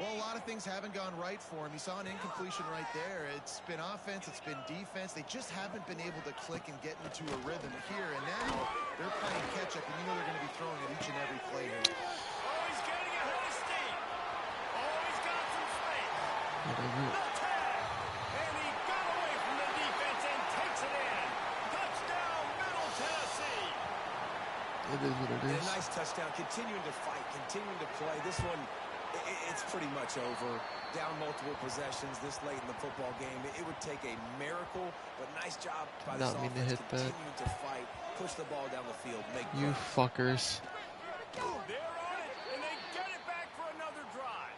Well, a lot of things haven't gone right for him. You saw an incompletion right there. It's been offense, it's been defense. They just haven't been able to click and get into a rhythm here. And now they're playing catch-up, and you know they're going to be throwing at each and every play here. Oh, he's getting ahead of steam. Oh, he's got some space. Whatever. The tag. And he got away from the defense and takes it in. Touchdown, Middle Tennessee. It is what it And is. a nice touchdown. Continuing to fight. Continuing to play. This one, it's pretty much over. Down multiple possessions this late in the football game. It would take a miracle, but nice job by this Not mean to offense hit that. continuing to fight, push the ball down the field, make You plays. fuckers. They're on it, and they get it back for another drive.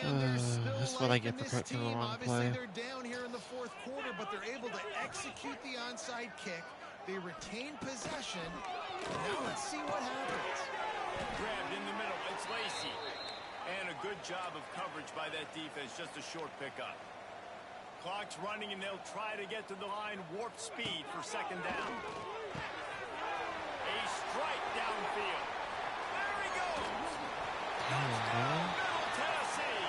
And there's still That's what I life get in for this the team. wrong Obviously, play. they're down here in the 4th quarter, but they're able to execute the onside kick. They retain possession. Now let's see what happens. Grabbed in the middle. It's Lacey. And a good job of coverage by that defense. Just a short pickup. Clock's running, and they'll try to get to the line. Warp speed for 2nd down. A strike downfield. There he goes. Touchdown, Middle Tennessee.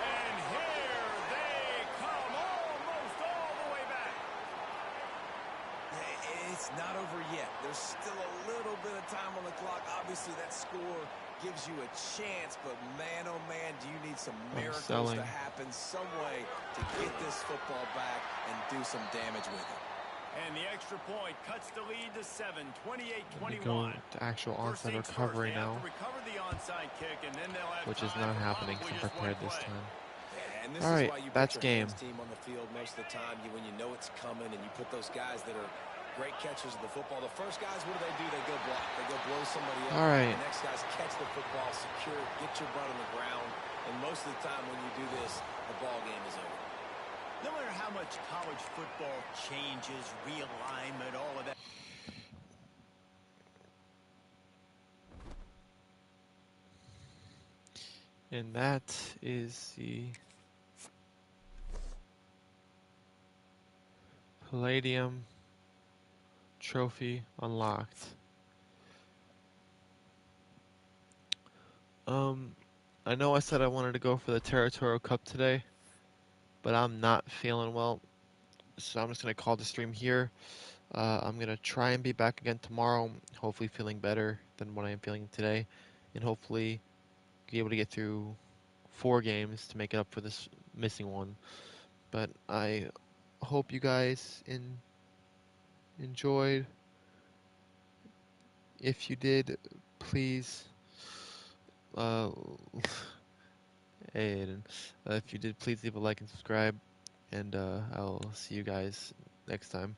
And here they come almost all the way back. It's not over yet. There's still a little bit of time on the clock. Obviously, that score gives you a chance, but man, oh man, do you need some miracles selling. to happen some way to get this football back and do some damage with it. And the extra point cuts the lead to 7, We 28-21. go to actual First onside things first, recovery they have now, to recover the onside kick, and then they'll have which is time not for happening probably because I'm just one prepared this play. time. And this All is right, why you that's put your game. hands team on the field most of the time. When you know it's coming and you put those guys that are great catchers of the football. The first guys, what do? They go block. They go blow somebody up. All right. The next guys catch the football, secure it, get your butt on the ground. And most of the time when you do this, the ball game is over. No matter how much college football changes, realignment, all of that. And that is the Palladium Trophy unlocked. I know I said I wanted to go for the Territorial Cup today, but I'm not feeling well, so I'm just going to call the stream here. I'm going to try and be back again tomorrow, hopefully feeling better than what I am feeling today, and hopefully be able to get through 4 games to make it up for this missing one. But I hope you guys enjoyed. If you did, please, Aiden, if you did, please leave a like and subscribe, and I'll see you guys next time.